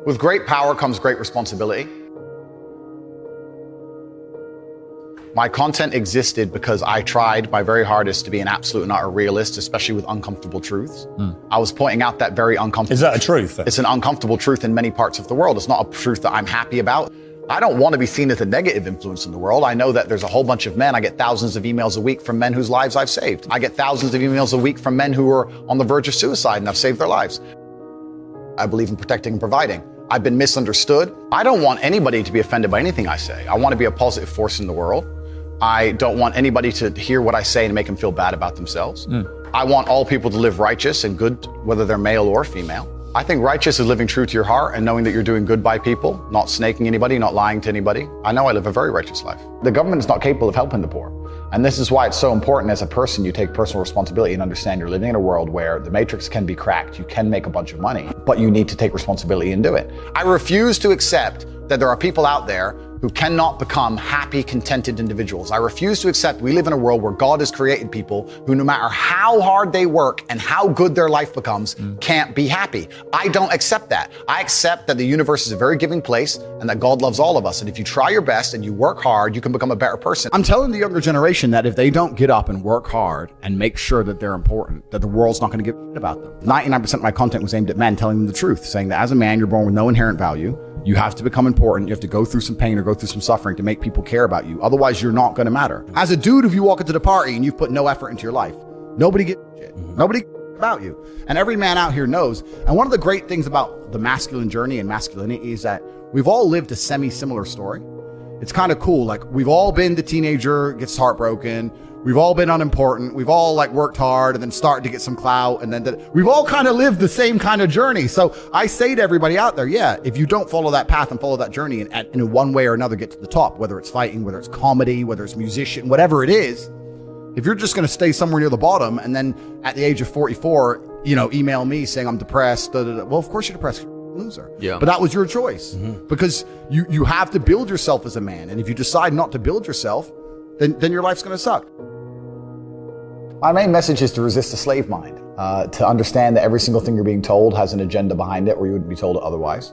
With great power comes great responsibility. My content existed because I tried my very hardest to be an absolute and utter realist, especially with uncomfortable truths. I was pointing out that very uncomfortable. Is that a truth? It's an uncomfortable truth in many parts of the world. It's not a truth that I'm happy about. I don't want to be seen as a negative influence in the world. I know that there's a whole bunch of men. I get thousands of emails a week from men whose lives I've saved. I get thousands of emails a week from men who are on the verge of suicide and I've saved their lives. I believe in protecting and providing. I've been misunderstood. I don't want anybody to be offended by anything I say. I want to be a positive force in the world. I don't want anybody to hear what I say and make them feel bad about themselves. I want all people to live righteous and good, whether they're male or female. I think righteous is living true to your heart and knowing that you're doing good by people, not snaking anybody, not lying to anybody. I know I live a very righteous life. The government is not capable of helping the poor. And this is why it's so important as a person, you take personal responsibility and understand you're living in a world where the matrix can be cracked. You can make a bunch of money, but you need to take responsibility and do it. I refuse to accept that there are people out there who cannot become happy, contented individuals. I refuse to accept we live in a world where God has created people who, no matter how hard they work and how good their life becomes, can't be happy. I don't accept that. I accept that the universe is a very giving place and that God loves all of us. And if you try your best and you work hard, you can become a better person. I'm telling the younger generation that if they don't get up and work hard and make sure that they're important, that the world's not going to give a shit about them. 99% of my content was aimed at men, telling them the truth, saying that as a man, you're born with no inherent value. You have to become important. You have to go through some pain or go through some suffering to make people care about you. Otherwise, you're not going to matter. As a dude, if you walk into the party and you've put no effort into your life, nobody gives a shit. Nobody cares about you. And every man out here knows. And one of the great things about the masculine journey and masculinity is that we've all lived a semi-similar story. It's kind of cool. Like, we've all been the teenager, gets heartbroken. We've all been unimportant. We've all worked hard and then started to get some clout. And then we've all kind of lived the same kind of journey. So I say to everybody out there, yeah, if you don't follow that path and follow that journey and in one way or another get to the top, whether it's fighting, whether it's comedy, whether it's musician, whatever it is, if you're just going to stay somewhere near the bottom and then at the age of 44, email me saying I'm depressed, well, of course you're depressed. Loser. Yeah. But that was your choice because you have to build yourself as a man. And if you decide not to build yourself, then your life's going to suck. My main message is to resist the slave mind, to understand that every single thing you're being told has an agenda behind it or you wouldn't be told it otherwise,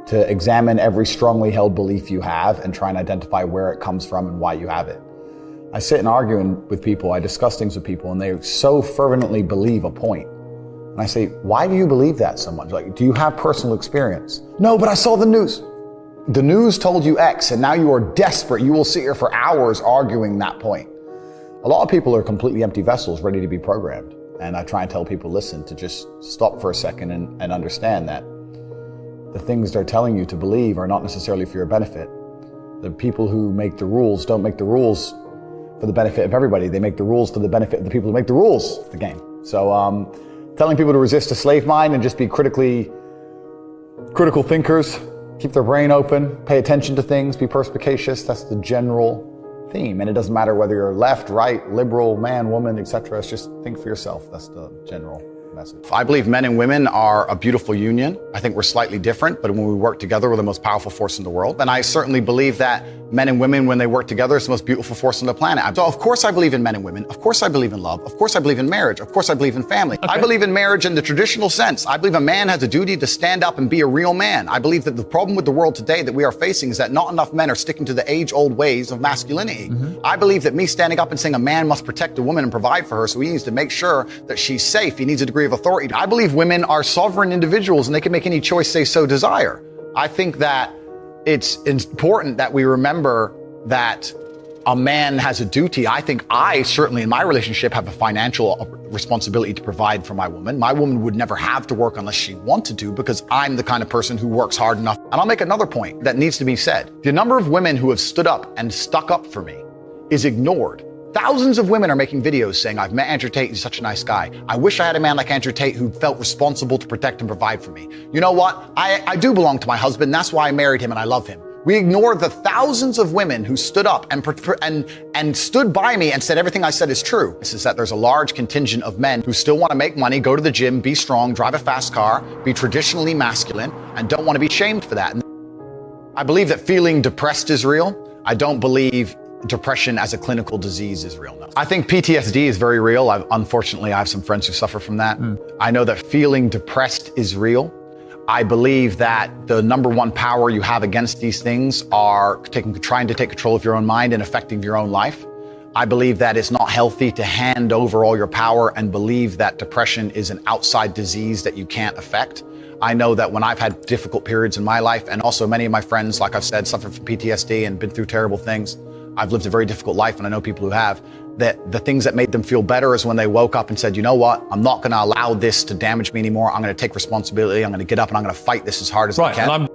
to examine every strongly held belief you have and try and identify where it comes from and why you have it. I sit and argue with people, I discuss things with people, and they so fervently believe a point. And I say, why do you believe that so much? Like, do you have personal experience? No, but I saw the news. The news told you X, and now you are desperate. You will sit here for hours arguing that point. A lot of people are completely empty vessels ready to be programmed. And I try and tell people, listen, to just stop for a second and understand that the things they're telling you to believe are not necessarily for your benefit. The people who make the rules don't make the rules for the benefit of everybody. They make the rules for the benefit of the people who make the rules of the game. So telling people to resist a slave mind and just be critical thinkers, keep their brain open, pay attention to things, be perspicacious, that's the general theme. And it doesn't matter whether you're left, right, liberal, man, woman, etc. It's just think for yourself. That's the general message. I believe men and women are a beautiful union. I think we're slightly different, but when we work together, we're the most powerful force in the world. And I certainly believe that men and women, when they work together, it's the most beautiful force on the planet. So of course I believe in men and women. Of course I believe in love. Of course I believe in marriage. Of course I believe in family. Okay. I believe in marriage in the traditional sense. I believe a man has a duty to stand up and be a real man. I believe that the problem with the world today that we are facing is that not enough men are sticking to the age-old ways of masculinity. I believe that me standing up and saying a man must protect a woman and provide for her, so he needs to make sure that she's safe. He needs a degree of authority. I believe women are sovereign individuals and they can make any choice they so desire. I think that it's important that we remember that a man has a duty. I think I certainly in my relationship have a financial responsibility to provide for my woman. My woman would never have to work unless she wanted to because I'm the kind of person who works hard enough. And I'll make another point that needs to be said. The number of women who have stood up and stuck up for me is ignored. Thousands of women are making videos saying, I've met Andrew Tate, he's such a nice guy. I wish I had a man like Andrew Tate who felt responsible to protect and provide for me. You know what? I do belong to my husband. That's why I married him and I love him. We ignore the thousands of women who stood up and stood by me and said everything I said is true. This is that there's a large contingent of men who still want to make money, go to the gym, be strong, drive a fast car, be traditionally masculine, and don't want to be shamed for that. And I believe that feeling depressed is real. I don't believe depression as a clinical disease is real. No. I think PTSD is very real. Unfortunately, I have some friends who suffer from that. I know that feeling depressed is real. I believe that the number one power you have against these things are trying to take control of your own mind and affecting your own life. I believe that it's not healthy to hand over all your power and believe that depression is an outside disease that you can't affect. I know that when I've had difficult periods in my life, and also many of my friends, like I've said, suffer from PTSD and been through terrible things. I've lived a very difficult life, and I know people who have, that the things that made them feel better is when they woke up and said, you know what, I'm not going to allow this to damage me anymore. I'm going to take responsibility. I'm going to get up and I'm going to fight this as hard as I can.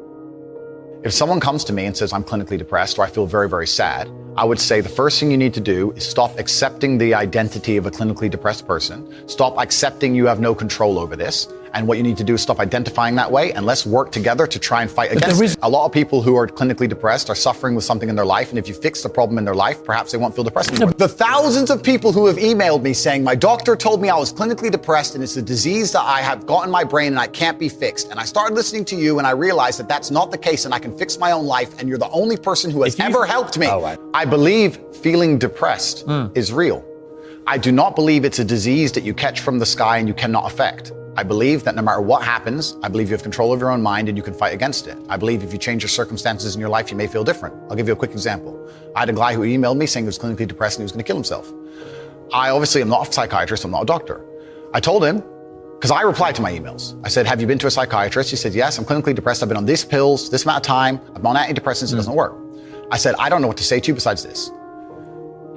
If someone comes to me and says I'm clinically depressed or I feel very, very sad, I would say the first thing you need to do is stop accepting the identity of a clinically depressed person. Stop accepting you have no control over this. And what you need to do is stop identifying that way, and let's work together to try and fight against it. A lot of people who are clinically depressed are suffering with something in their life, and if you fix the problem in their life, perhaps they won't feel depressed anymore. The thousands of people who have emailed me saying, my doctor told me I was clinically depressed and it's a disease that I have got in my brain and I can't be fixed. And I started listening to you and I realized that that's not the case and I can fix my own life, and you're the only person who has ever helped me. I believe feeling depressed is real. I do not believe it's a disease that you catch from the sky and you cannot affect. I believe that no matter what happens, I believe you have control of your own mind and you can fight against it. I believe if you change your circumstances in your life, you may feel different. I'll give you a quick example. I had a guy who emailed me saying he was clinically depressed and he was going to kill himself. I obviously am not a psychiatrist, I'm not a doctor. I told him, because I replied to my emails. I said, have you been to a psychiatrist? He said, yes, I'm clinically depressed. I've been on these pills, this amount of time. I've been on antidepressants, it doesn't work. I said, I don't know what to say to you besides this.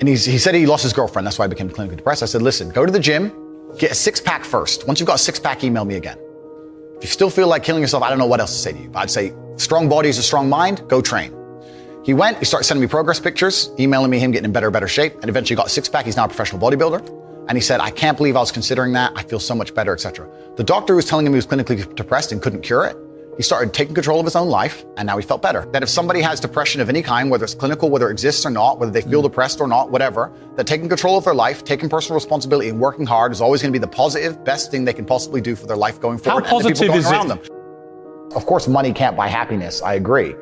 And he said he lost his girlfriend, that's why I became clinically depressed. I said, listen, go to the gym, get a six-pack first. Once you've got a six-pack, email me again. If you still feel like killing yourself, I don't know what else to say to you. But I'd say, strong body is a strong mind, go train. He went, he started sending me progress pictures, emailing me him getting in better shape, and eventually got a six-pack. He's now a professional bodybuilder. And he said, I can't believe I was considering that. I feel so much better, etc. The doctor was telling him he was clinically depressed and couldn't cure it. He started taking control of his own life, and now he felt better. That if somebody has depression of any kind, whether it's clinical, whether it exists or not, whether they feel depressed or not, whatever, that taking control of their life, taking personal responsibility and working hard is always going to be the positive, best thing they can possibly do for their life going forward. How positive is it? Them. Of course, money can't buy happiness. I agree.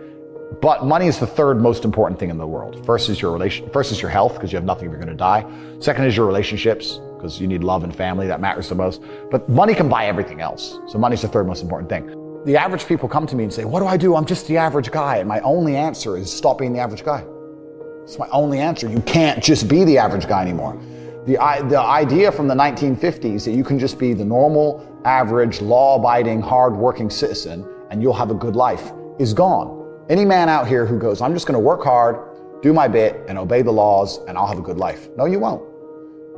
But money is the third most important thing in the world. First is your health, because you have nothing if you're going to die. Second is your relationships, because you need love and family. That matters the most. But money can buy everything else. So money's the third most important thing. The average people come to me and say, what do I do? I'm just the average guy. And my only answer is stop being the average guy. It's my only answer. You can't just be the average guy anymore. The idea from the 1950s that you can just be the normal, average, law-abiding, hard-working citizen and you'll have a good life is gone. Any man out here who goes, I'm just going to work hard, do my bit, and obey the laws, and I'll have a good life. No, you won't.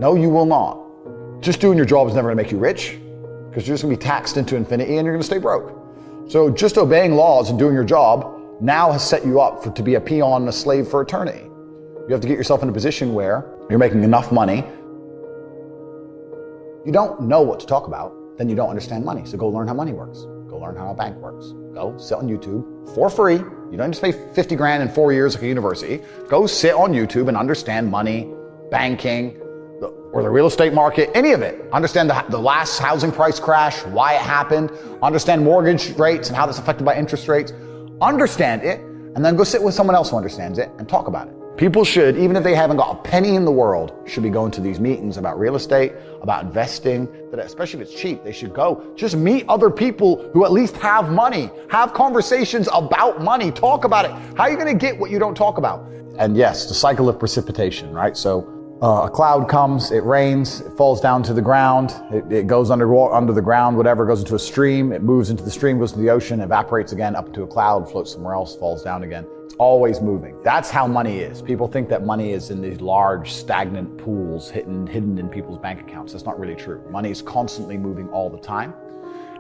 No, you will not. Just doing your job is never going to make you rich, because you're just going to be taxed into infinity and you're going to stay broke. So just obeying laws and doing your job now has set you up to be a peon and a slave for eternity. You have to get yourself in a position where you're making enough money. You don't know what to talk about, then you don't understand money. So go learn how money works. Go learn how a bank works. Go sit on YouTube for free. You don't just pay 50 grand in 4 years like a university. Go sit on YouTube and understand money, banking, or the real estate market, any of it. Understand the last housing price crash, why it happened. Understand mortgage rates and how that's affected by interest rates. Understand it, and then go sit with someone else who understands it and talk about it. People should, even if they haven't got a penny in the world, should be going to these meetings about real estate, about investing, that especially if it's cheap, they should go. Just meet other people who at least have money. Have conversations about money. Talk about it. How are you going to get what you don't talk about? And yes, the cycle of precipitation, right? So a cloud comes, it rains, it falls down to the ground, it goes under the ground, whatever, goes into a stream, it moves into the stream, goes to the ocean, evaporates again up into a cloud, floats somewhere else, falls down again. It's always moving. That's how money is. People think that money is in these large, stagnant pools hidden in people's bank accounts. That's not really true. Money is constantly moving all the time.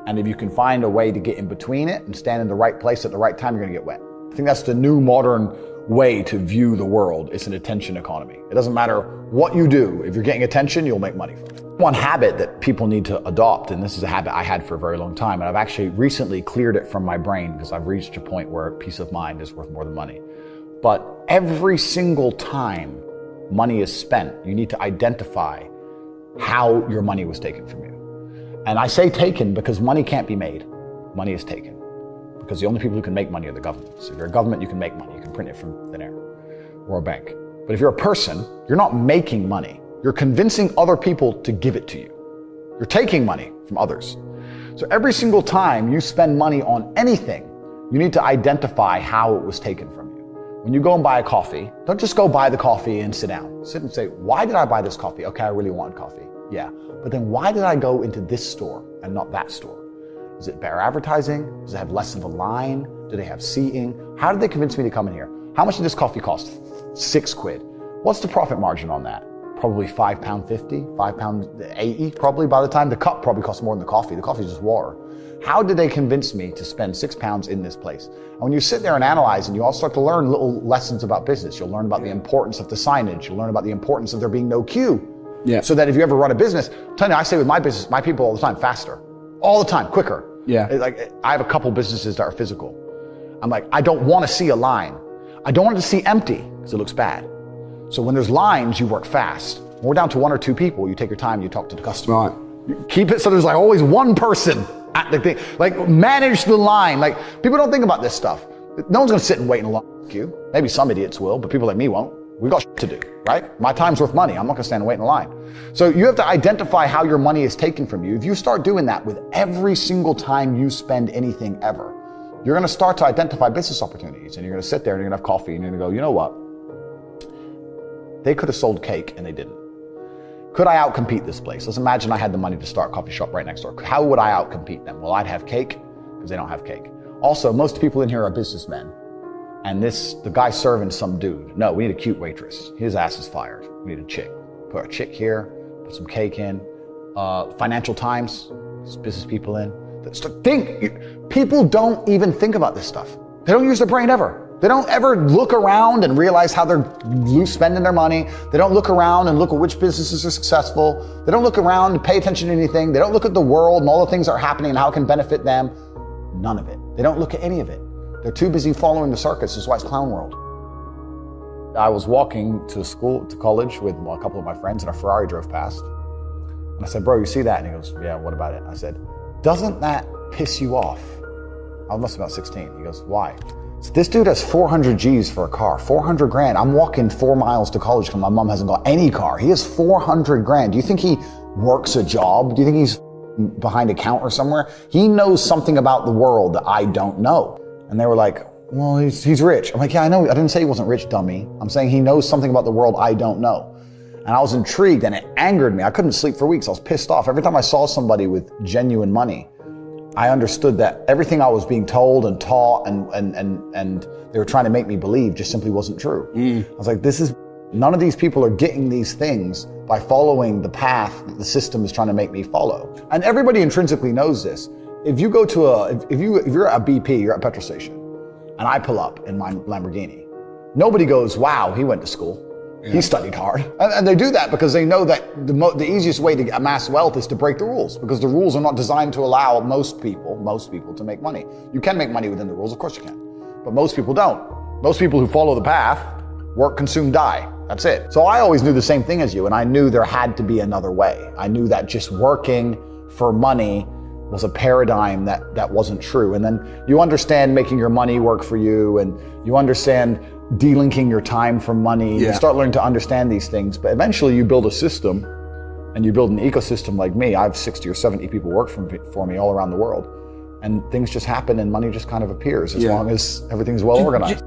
And if you can find a way to get in between it and stand in the right place at the right time, you're going to get wet. I think that's the new modern way to view the world. It's an attention economy. It doesn't matter what you do. If you're getting attention, you'll make money from it. One habit that people need to adopt, and this is a habit I had for a very long time, and I've actually recently cleared it from my brain because I've reached a point where peace of mind is worth more than money. But every single time money is spent, you need to identify how your money was taken from you. And I say taken because money can't be made. Money is taken. Because the only people who can make money are the governments. If you're a government, you can make money. You can print it from thin air or a bank. But if you're a person, you're not making money. You're convincing other people to give it to you. You're taking money from others. So every single time you spend money on anything, you need to identify how it was taken from you. When you go and buy a coffee, don't just go buy the coffee and sit down. Sit and say, why did I buy this coffee? Okay, I really wanted coffee. Yeah. But then why did I go into this store and not that store? Is it better advertising? Does it have less of a line? Do they have seating? How did they convince me to come in here? How much did this coffee cost? £6. What's the profit margin on that? Probably £5.50, £5.80 probably by the time. The cup probably costs more than the coffee. The coffee is just water. How did they convince me to spend £6 in this place? And when you sit there and analyze and you all start to learn little lessons about business, you'll learn about the importance of the signage. You'll learn about the importance of there being no queue. Yeah. So that if you ever run a business, I'm telling you, I say with my business, my people all the time, faster. All the time, quicker. Yeah. Like I have a couple businesses that are physical. I'm like, I don't want to see a line. I don't want it to see empty because it looks bad. So when there's lines, you work fast. When we're down to 1 or 2 people, you take your time, you talk to the customer. Right. You keep it so there's like always one person at the thing. Like manage the line. Like people don't think about this stuff. No one's going to sit and wait in a long queue. Maybe some idiots will, but people like me won't. We got shit to do, right? My time's worth money. I'm not going to stand and wait in a line. So you have to identify how your money is taken from you. If you start doing that with every single time you spend anything ever, you're going to start to identify business opportunities, and you're going to sit there and you're going to have coffee and you're going to go, you know what? They could have sold cake and they didn't. Could I outcompete this place? Let's imagine I had the money to start a coffee shop right next door. How would I outcompete them? Well, I'd have cake because they don't have cake. Also, most people in here are businessmen. And the guy serving some dude. No, we need a cute waitress. His ass is fired. We need a chick. Put a chick here, put some cake in. Financial Times, business people in. People don't even think about this stuff. They don't use their brain ever. They don't ever look around and realize how they're spending their money. They don't look around and look at which businesses are successful. They don't look around and pay attention to anything. They don't look at the world and all the things that are happening and how it can benefit them. None of it. They don't look at any of it. They're too busy following the circus. That's why it's clown world. I was walking to college with a couple of my friends, and a Ferrari drove past. And I said, bro, you see that? And he goes, yeah, what about it? I said, doesn't that piss you off? I must have been about 16. He goes, why? So this dude has 400 G's for a car, 400 grand. I'm walking 4 miles to college because my mom hasn't got any car. He has 400 grand. Do you think he works a job? Do you think he's behind a counter somewhere? He knows something about the world that I don't know. And they were like, well, he's rich. I'm like, yeah, I know. I didn't say he wasn't rich, dummy. I'm saying he knows something about the world I don't know. And I was intrigued and it angered me. I couldn't sleep for weeks. I was pissed off. Every time I saw somebody with genuine money, I understood that everything I was being told and taught and they were trying to make me believe just simply wasn't true. I was like, none of these people are getting these things by following the path that the system is trying to make me follow. And everybody intrinsically knows this. If you go to if you're at a BP, you're at a petrol station, and I pull up in my Lamborghini, nobody goes, wow, he went to school. Yeah. He studied hard. And they do that because they know that the easiest way to amass wealth is to break the rules, because the rules are not designed to allow most people to make money. You can make money within the rules, of course you can, but most people don't. Most people who follow the path work, consume, die. That's it. So I always knew the same thing as you, and I knew there had to be another way. I knew that just working for money was a paradigm that wasn't true. And then you understand making your money work for you, and you understand delinking your time from money. Yeah. You start learning to understand these things, but eventually you build a system and you build an ecosystem like me. I have 60 or 70 people work for me all around the world, and things just happen and money just kind of appears as long as everything's well organized.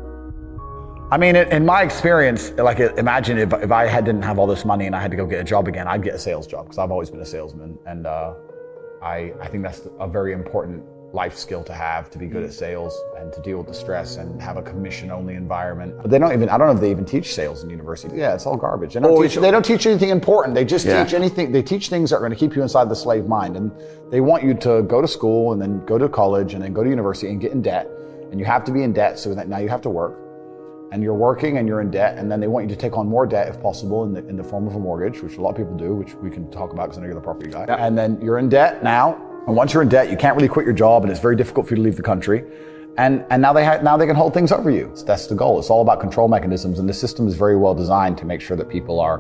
I mean, in my experience, like imagine if I didn't have all this money and I had to go get a job again, I'd get a sales job because I've always been a salesman. And I think that's a very important life skill to have, to be good at sales and to deal with the stress and have a commission-only environment. But I don't know if they even teach sales in university. Yeah, it's all garbage. They don't teach anything important. They just teach anything. They teach things that are going to keep you inside the slave mind. And they want you to go to school and then go to college and then go to university and get in debt. And you have to be in debt so that now you have to work. And you're working and you're in debt, and then they want you to take on more debt if possible in the form of a mortgage, which a lot of people do, which we can talk about because I know you're the property guy. Yeah. And then you're in debt now, and once you're in debt, you can't really quit your job, and it's very difficult for you to leave the country. And now they can hold things over you. That's the goal. It's all about control mechanisms, and the system is very well designed to make sure that people are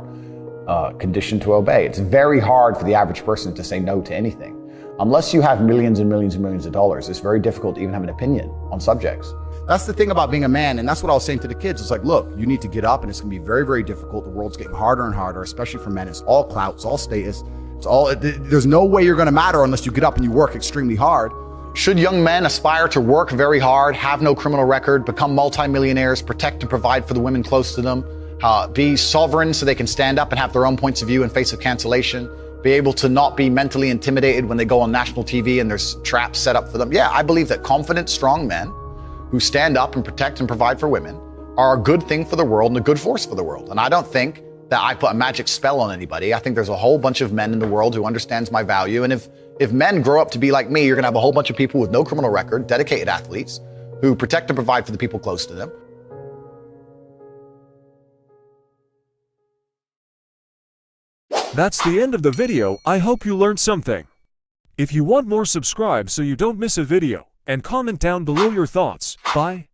conditioned to obey. It's very hard for the average person to say no to anything. Unless you have millions and millions and millions of dollars, it's very difficult to even have an opinion on subjects. That's the thing about being a man, and that's what I was saying to the kids. It's like, look, you need to get up, and it's going to be very, very difficult. The world's getting harder and harder, especially for men. It's all clout, it's all status, it's There's no way you're going to matter unless you get up and you work extremely hard. Should young men aspire to work very hard, have no criminal record, become multimillionaires, protect and provide for the women close to them, be sovereign so they can stand up and have their own points of view in face of cancellation, be able to not be mentally intimidated when they go on national TV and there's traps set up for them? Yeah, I believe that confident, strong men who stand up and protect and provide for women are a good thing for the world and a good force for the world. And I don't think that I put a magic spell on anybody. I think there's a whole bunch of men in the world who understands my value. And if men grow up to be like me, you're gonna have a whole bunch of people with no criminal record, dedicated athletes, who protect and provide for the people close to them. That's the end of the video. I hope you learned something. If you want more, subscribe so you don't miss a video, and comment down below your thoughts. Bye.